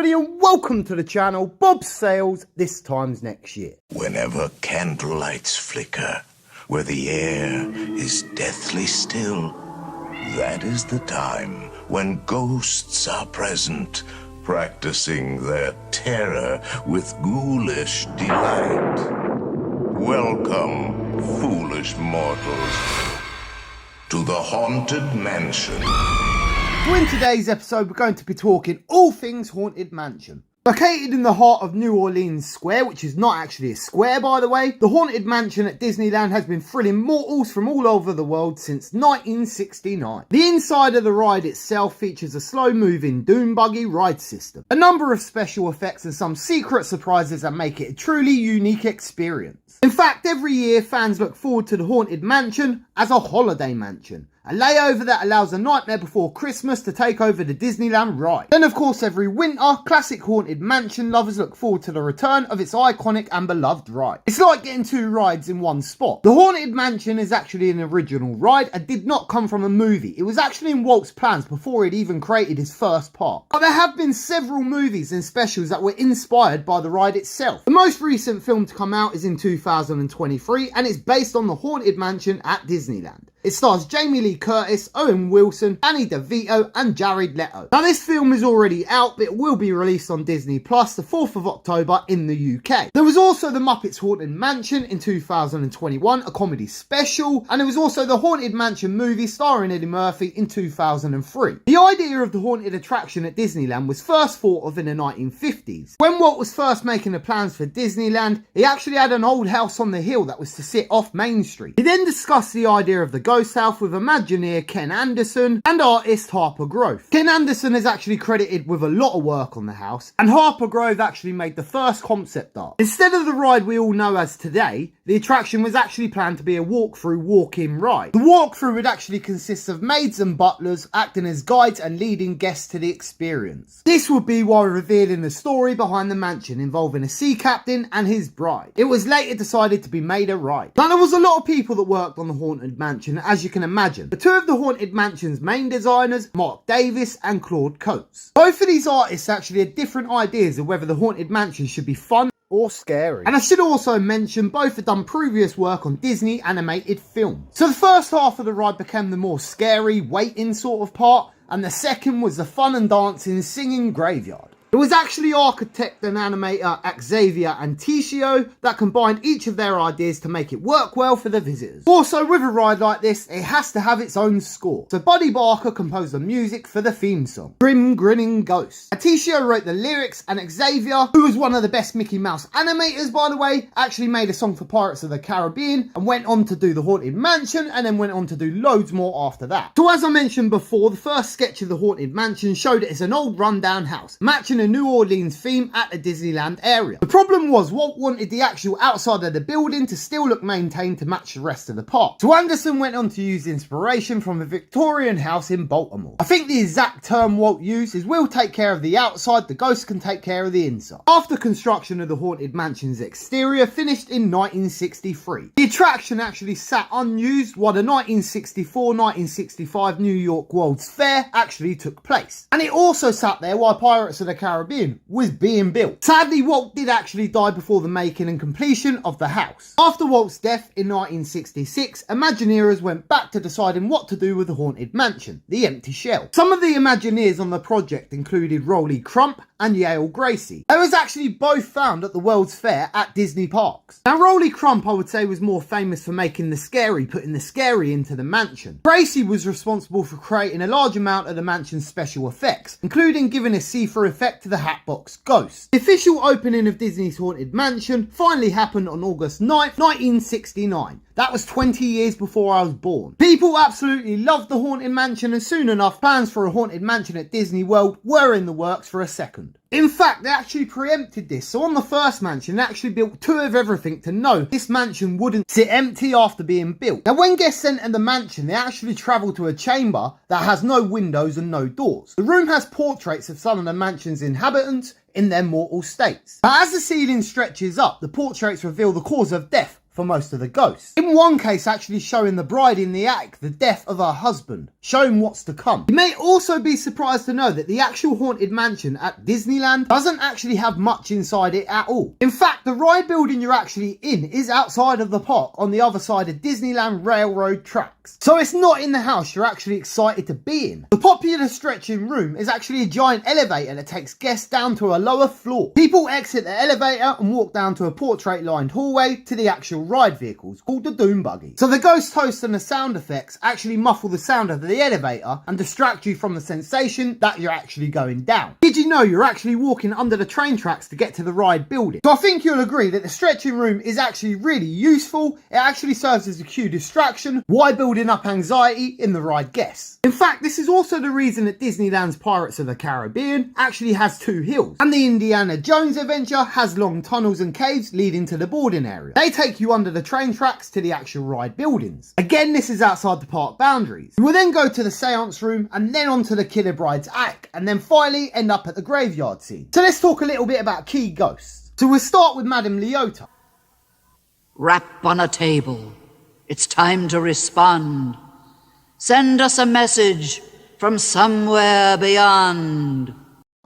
everybody, and welcome to the channel, Bob Sales, this time's next year. Whenever candlelights flicker, where the air is deathly still, that is the time when ghosts are present, practicing their terror with ghoulish delight. Welcome, foolish mortals, to the Haunted Mansion. So in today's episode, we're going to be talking all things Haunted Mansion. Located in the heart of New Orleans Square, which is not actually a square by the way, the Haunted Mansion at Disneyland has been thrilling mortals from all over the world since 1969. The inside of the ride itself features a slow-moving dune buggy ride system, a number of special effects and some secret surprises that make it a truly unique experience. In fact, every year fans look forward to the Haunted Mansion as a holiday mansion, a layover that allows a nightmare before Christmas to take over the Disneyland ride. Then of course every winter, classic Haunted Mansion lovers look forward to the return of its iconic and beloved ride. It's like getting two rides in one spot. The Haunted Mansion is actually an original ride and did not come from a movie. It was actually in Walt's plans before he'd even created his first park. But there have been several movies and specials that were inspired by the ride itself. The most recent film to come out is in 2023 and it's based on the Haunted Mansion at Disneyland. It stars Jamie Lee Curtis, Owen Wilson, Danny DeVito and Jared Leto. Now this film is already out, but it will be released on Disney Plus the 4th of October in the UK. There was also the Muppets Haunted Mansion in 2021, a comedy special, and there was also the Haunted Mansion movie starring Eddie Murphy in 2003. The idea of the haunted attraction at Disneyland was first thought of in the 1950s. When Walt was first making the plans for Disneyland, he actually had an old house on the hill that was to sit off Main Street. He then discussed the idea of the Ghost House with Imagineer Ken Anderson and artist Harper Grove. Ken Anderson is actually credited with a lot of work on the house, and Harper Grove actually made the first concept art. Instead of the ride we all know as today, the attraction was actually planned to be a walk-through, walk-in ride. The walk-through would actually consist of maids and butlers acting as guides and leading guests to the experience. This would be while revealing the story behind the mansion involving a sea captain and his bride. It was later decided to be made a ride. Now there was a lot of people that worked on the Haunted Mansion, as you can imagine. The two of the Haunted Mansion's main designers, Mark Davis and Claude Coates. Both of these artists actually had different ideas of whether the Haunted Mansion should be fun or scary. And I should also mention both had done previous work on Disney animated films. So the first half of the ride became the more scary, waiting sort of part, and the second was the fun and dancing, singing graveyard. It was actually architect and animator Xavier and Ticio that combined each of their ideas to make it work well for the visitors. Also, with a ride like this, it has to have its own score. So Buddy Barker composed the music for the theme song, Grim Grinning Ghost. Ticio wrote the lyrics, and Xavier, who was one of the best Mickey Mouse animators by the way, actually made a song for Pirates of the Caribbean and went on to do the Haunted Mansion and then went on to do loads more after that. So as I mentioned before, the first sketch of the Haunted Mansion showed it as an old rundown house, matching a New Orleans theme at the Disneyland area. The problem was Walt wanted the actual outside of the building to still look maintained to match the rest of the park. So Anderson went on to use inspiration from a Victorian house in Baltimore. I think the exact term Walt used is, "We'll take care of the outside, the ghosts can take care of the inside." After construction of the Haunted Mansion's exterior finished in 1963, the attraction actually sat unused while the 1964-1965 New York World's Fair actually took place. And it also sat there while Pirates of the Caribbean was being built. Sadly, Walt did actually die before the making and completion of the house. After Walt's death in 1966, Imagineers went back to deciding what to do with the Haunted Mansion, the empty shell. Some of the Imagineers on the project included Rolly Crump and Yale Gracie. They was actually both found at the World's Fair at Disney parks. Now Rolly Crump I would say was more famous for making putting the scary into the mansion. Gracie was responsible for creating a large amount of the mansion's special effects, including giving a see-through effect to the Hatbox Ghost. The official opening of Disney's Haunted Mansion finally happened on August 9th, 1969. That was 20 years before I was born. People absolutely loved the Haunted Mansion, and soon enough plans for a Haunted Mansion at Disney World were in the works for a second. In fact, they actually preempted this, so on the first mansion they actually built two of everything to know this mansion wouldn't sit empty after being built. Now when guests enter the mansion, they actually travel to a chamber that has no windows and no doors. The room has portraits of some of the mansion's inhabitants in their mortal states. But as the ceiling stretches up, the portraits reveal the cause of death for most of the ghosts. In one case actually showing the bride in the attic the death of her husband, showing what's to come. You may also be surprised to know that the actual haunted mansion at Disneyland doesn't actually have much inside it at all. In fact, the ride building you're actually in is outside of the park on the other side of Disneyland railroad tracks. So it's not in the house you're actually excited to be in. The popular stretching room is actually a giant elevator that takes guests down to a lower floor. People exit the elevator and walk down to a portrait lined hallway to the actual ride vehicles called the Doom Buggy. So the ghost host and the sound effects actually muffle the sound of the elevator and distract you from the sensation that you're actually going down. Did you know you're actually walking under the train tracks to get to the ride building? So I think you'll agree that the stretching room is actually really useful. It actually serves as a cue distraction while building up anxiety in the ride guests. In fact, this is also the reason that Disneyland's Pirates of the Caribbean actually has 2 hills, and the Indiana Jones adventure has long tunnels and caves leading to the boarding area. They take you under the train tracks to the actual ride buildings. Again, this is outside the park boundaries. You will then go to the seance room and then onto the Killer Bride's attic, and then finally end up at the graveyard scene. So let's talk a little bit about key ghosts. So we'll start with Madame Leota. Rap on a table. It's time to respond. Send us a message from somewhere beyond.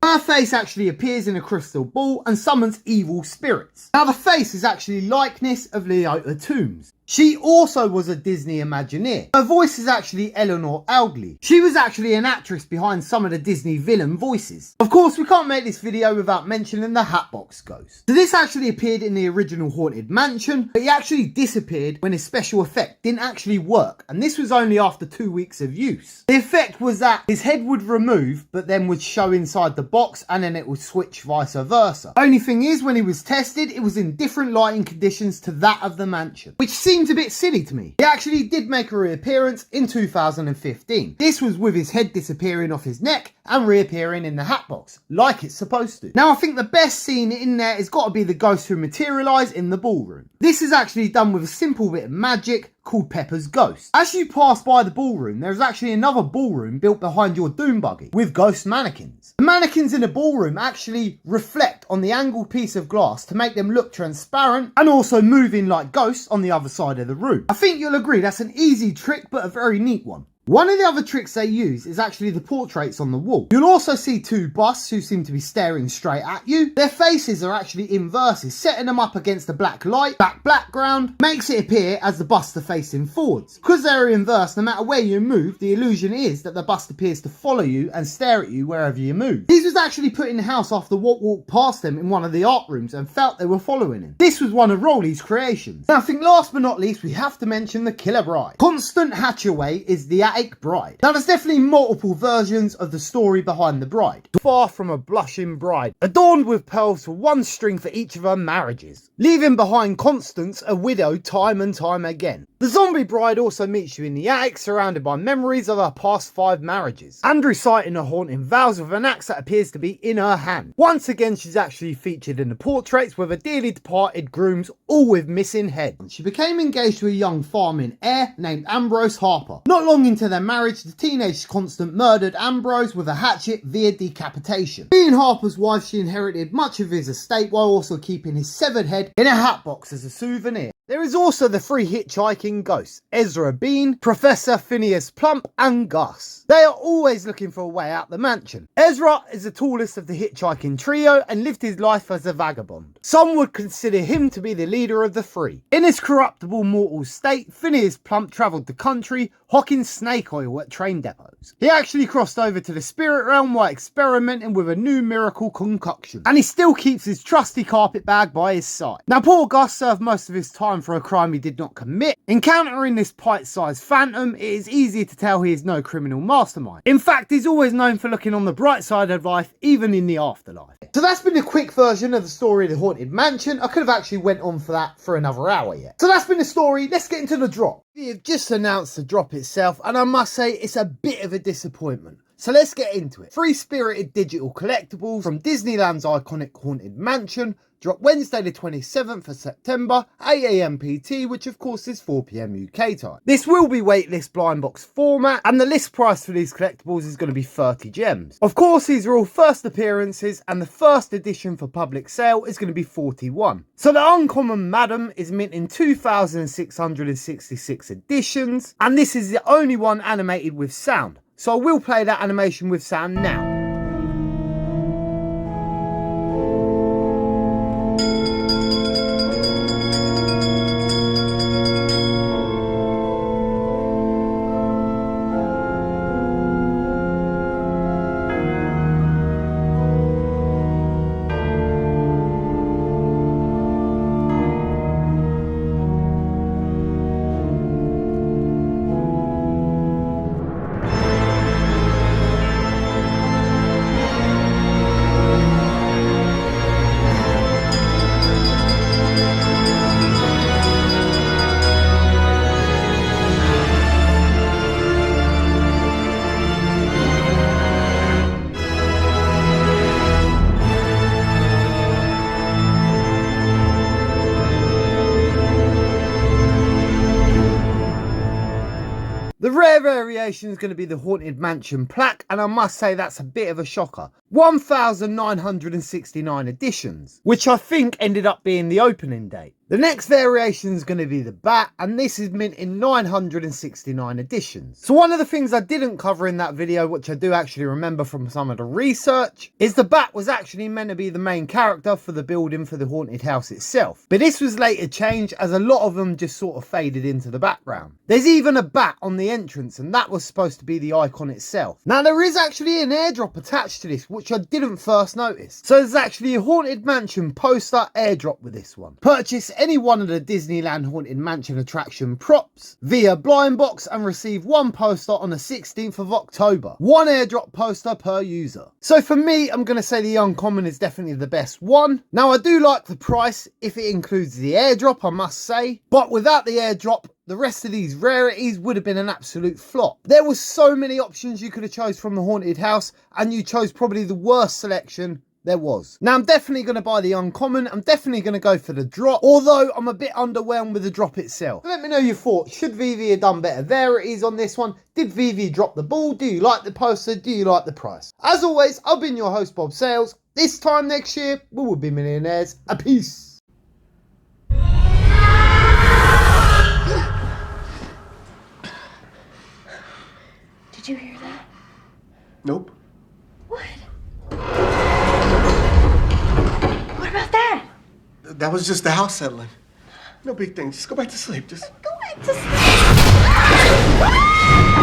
Her face actually appears in a crystal ball and summons evil spirits. Now the face is actually likeness of Leota Toombs. She also was a Disney Imagineer. Her voice is actually Eleanor Audley. She was actually an actress behind some of the Disney villain voices. Of course, we can't make this video without mentioning the Hatbox Ghost. So this actually appeared in the original Haunted Mansion, but he actually disappeared when his special effect didn't actually work, and this was only after 2 weeks of use. The effect was that his head would remove, but then would show inside the box, and then it would switch vice versa. Only thing is, when he was tested, it was in different lighting conditions to that of the mansion, which seemed a bit silly to me. He actually did make a reappearance in 2015. This was with his head disappearing off his neck and reappearing in the Hatbox, like it's supposed to. Now I think the best scene in there has got to be the ghost who materialised in the ballroom. This is actually done with a simple bit of magic called Pepper's Ghost. As you pass by the ballroom, there's actually another ballroom built behind your Doom Buggy with ghost mannequins. The mannequins in the ballroom actually reflect on the angled piece of glass to make them look transparent and also moving like ghosts on the other side of the room. I think you'll agree that's an easy trick but a very neat one. One of the other tricks they use is actually the portraits on the wall. You'll also see 2 busts who seem to be staring straight at you. Their faces are actually inverses, setting them up against the black light. Background makes it appear as the busts are facing forwards. Because they're inverse, no matter where you move, the illusion is that the bust appears to follow you and stare at you wherever you move. These was actually put in the house after Walt walked past them in one of the art rooms and felt they were following him. This was one of Rowley's creations. And I think last but not least, we have to mention the Killer Bride. Constance Hatchaway is the attic bride. Now there's definitely multiple versions of the story behind the bride. Far from a blushing bride, adorned with pearls for 1 string for each of her marriages, leaving behind Constance a widow time and time again. The zombie bride also meets you in the attic, surrounded by memories of her past 5 marriages, and reciting her haunting vows with an axe that appears to be in her hand. Once again, she's actually featured in the portraits with her dearly departed grooms, all with missing heads. She became engaged to a young farming heir named Ambrose Harper. Not long into their marriage, the teenage Constance murdered Ambrose with a hatchet via decapitation. Being Harper's wife, she inherited much of his estate while also keeping his severed head in a hat box as a souvenir. There is also the 3 hitchhiking ghosts, Ezra Bean, Professor Phineas Plump and Gus. They are always looking for a way out the mansion. Ezra is the tallest of the hitchhiking trio and lived his life as a vagabond. Some would consider him to be the leader of the 3. In his corruptible mortal state, Phineas Plump travelled the country hawking snake oil at train depots. He actually crossed over to the spirit realm while experimenting with a new miracle concoction, and he still keeps his trusty carpet bag by his side. Now poor Gus served most of his time for a crime he did not commit. Encountering this pint-sized phantom, it is easy to tell he is no criminal mastermind. In fact, he's always known for looking on the bright side of life, even in the afterlife. So that's been a quick version of the story of the Haunted Mansion. I could have actually went on for that for another hour yet. So that's been the story. Let's get into the drop. They've just announced the drop itself, and I must say it's a bit of a disappointment. So let's get into it. Free spirited digital collectibles from Disneyland's iconic Haunted Mansion drop Wednesday the 27th of September, 8 AM PT, which of course is 4 PM UK time. This will be waitlist blind box format, and the list price for these collectibles is going to be 30 gems. Of course, these are all first appearances, and the first edition for public sale is going to be 41. So the Uncommon Madam is mint in 2,666 editions, and this is the only one animated with sound. So I will play that animation with sound now. The rare variation is going to be the Haunted Mansion plaque, and I must say that's a bit of a shocker. 1,969 editions, which I think ended up being the opening date. The next variation is going to be the bat, and this is mint in 969 editions. So one of the things I didn't cover in that video, which I do actually remember from some of the research, is the bat was actually meant to be the main character for the building for the haunted house itself. But this was later changed, as a lot of them just sort of faded into the background. There's even a bat on the entrance, and that was supposed to be the icon itself. Now there is actually an airdrop attached to this, which I didn't first notice. So there's actually a Haunted Mansion poster airdrop with this one. Purchase any one of the Disneyland Haunted Mansion attraction props via blind box and receive one poster on the 16th of October. One airdrop poster per user. So for me, I'm going to say the Uncommon is definitely the best one. Now I do like the price if it includes the airdrop, I must say, but without the airdrop, the rest of these rarities would have been an absolute flop. There was so many options you could have chose from the haunted house, and you chose probably the worst selection there was. Now I'm definitely going to buy the Uncommon. I'm definitely going to go for the drop, although I'm a bit underwhelmed with the drop itself. Let me know your thoughts. Should veve have done better rarities on this one? Did veve drop the ball? Do you like the poster? Do you like the price? As always, I've been your host, Bob Sales. This time next year, we will be millionaires. A peace. Did you hear that? Nope. What? What about that? That was just the house settling. No big thing. Just go back to sleep. Just Go back to sleep.